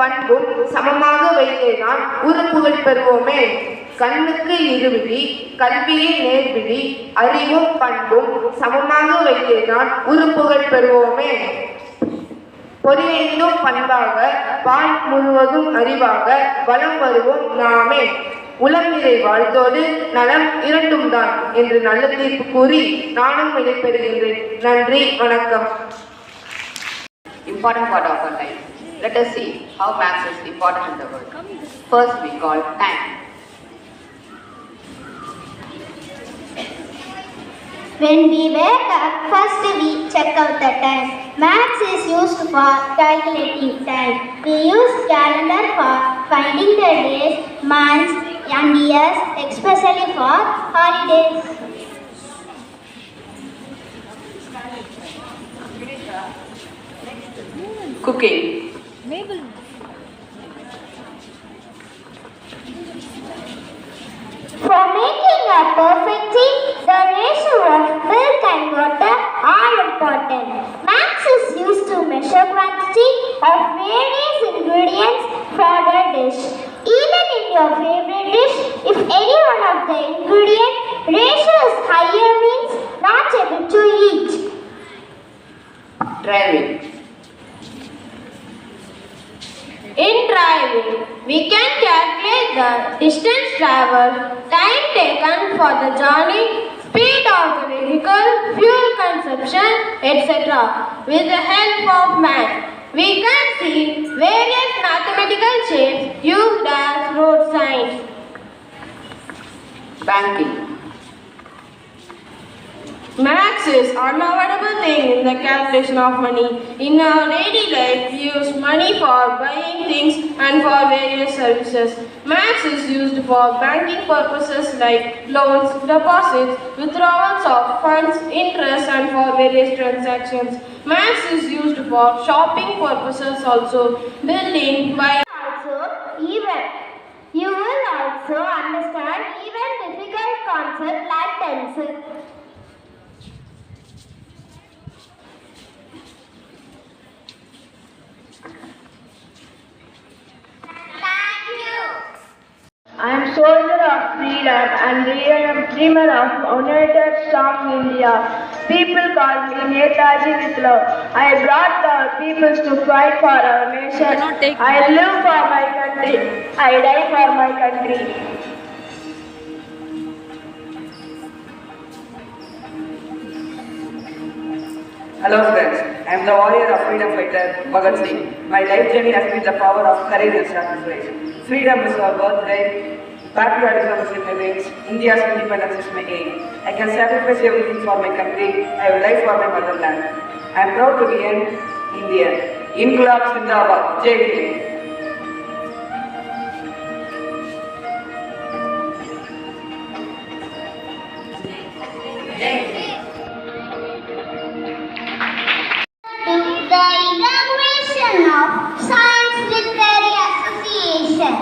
பண்பும் சமமாக வைத்தேதான் உறுப்புகள் பெறுவோமே. கண்ணுக்கு இருவிழி, கல்வியின் நேர்விழி, அறிவும் பண்பும் சமமாக வைத்தேதான் உறுப்புகள் பெறுவோமே. பொறியெழுந்தும் பண்பாக, பால் முழுவதும் அறிவாக வலம் வருவோம் நாமே. உளம் நிறை வாழ்த்தோடு நலம் இரண்டும் தான் என்று நல்ல தீர்ப்பு கூறி நானும் விடைபெறுகின்றேன். நன்றி, வணக்கம். Important part of our life. Let us see how maths is important in the world. First we call time. When we wake up, first we check out the time. Maths is used for calculating time. We use calendar for finding the days, months and years, especially for holidays. Cooking. For making a perfect tea, the ratio of milk and water are important. Maths is used to measure quantity of various ingredients for the dish. Even in your favorite dish, if any one of the ingredient ratio is higher means not able to eat. Driving. In driving, we can calculate the distance traveled, time taken for the journey, speed of the vehicle, fuel consumption, etc. With the help of math, we can see various mathematical shapes used as road signs. Banking. Maths is unavoidable thing in the calculation of money. In our daily life, we use money for buying things and for various services. Maths is used for banking purposes like loans, deposits, withdrawals of funds, interest and for various transactions. Maths is used for shopping purposes also, building, buying. You will also understand even difficult concepts like tenses. I am soldier of freedom and dreamer of united strong India. People call me Netaji with love. I brought our peoples to fight for our nation. I live for my country. I die for my country. Hello friends, I am the warrior of freedom fighter Bhagat Singh. My life journey has been the power of courage and sacrifice. Freedom is our birthright, patriotism is in my veins, India's independence is my aim. I can sacrifice everything for my country, I will die for my motherland. I am proud to be an Indian. Inqilab Zindabad, Jai Hind. The inauguration of Science Literary Association.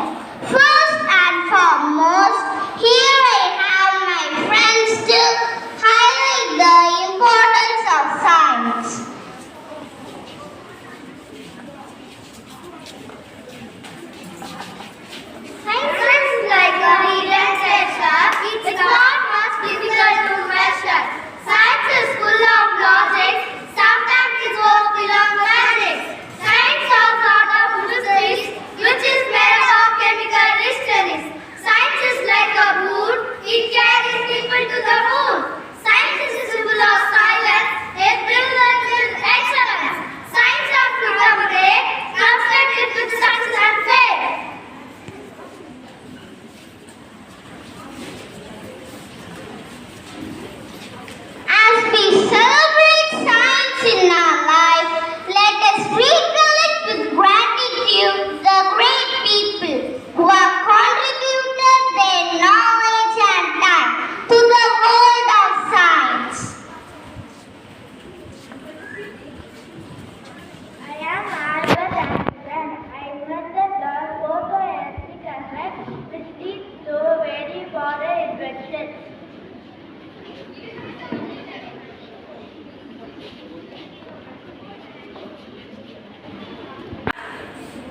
First and foremost, here I have my friends to highlight the importance of science. Science is like a hidden treasure. It's not much difficult to measure. Science is full of logic. Sometimes it goes beyond magic. Science of sort of mysteries, which is made of chemical histories. Science is like a boot, it carries people to the moon. Science is a symbol of silence, it brings us excellence. Science of freedom day, translated with science.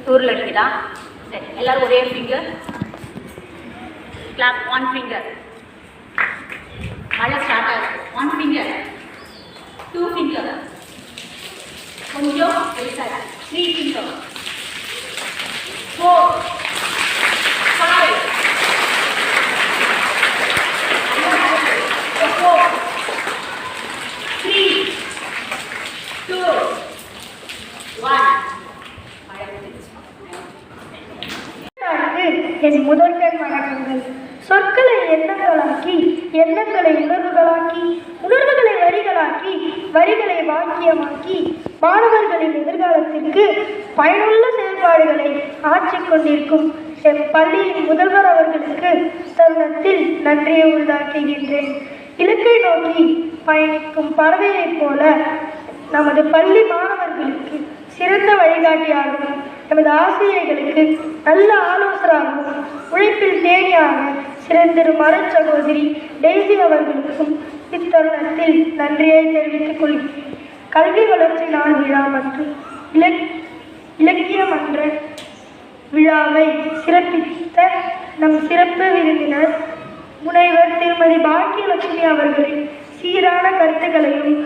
டூரில் எடுத்துட்டா சரி எல்லாரும் ஒரே finger clap 1 finger மழை start ஆகுது 1 finger 2 finger கொஞ்சம் பெருசாக 3 finger 4 5 4 3 2 1 என் முதல்கள் வணக்கங்கள். சொற்களை எண்ணங்களாக்கி, எண்ணங்களை உணர்வுகளாக்கி, உணர்வுகளை வரிகளாக்கி, வரிகளை வாக்கியமாக்கி, மாணவர்களின் எதிர்காலத்திற்கு பயனுள்ள செயல்பாடுகளை ஆற்றிக் கொண்டிருக்கும் என் பள்ளியின் முதல்வர் அவர்களுக்கு தருணத்தில் நன்றியை உண்டாக்குகின்றேன். இலக்கை நோக்கி பயணிக்கும் பறவையைப் போல நமது பள்ளி மாணவர்களுக்கு சிறந்த வழிகாட்டியாகவும் நமது ஆசிரியர்களுக்கு நல்ல ஆலோசகராகவும் உழைப்பில் தேனியாக சிறந்திரும் மரச் சகோதரி டெய்ஸி அவர்களுக்கும் இத்தருணத்தில் நன்றியை தெரிவித்துக் கொள்கிறேன். கல்வி வளர்ச்சி நாள் விழா மற்றும் இலக்கிய மன்ற விழாவை சிறப்பித்த நம் சிறப்பு விருந்தினர் முனைவர் திருமதி பாக்கியலட்சுமி அவர்களின் சீரான கருத்துக்களையும்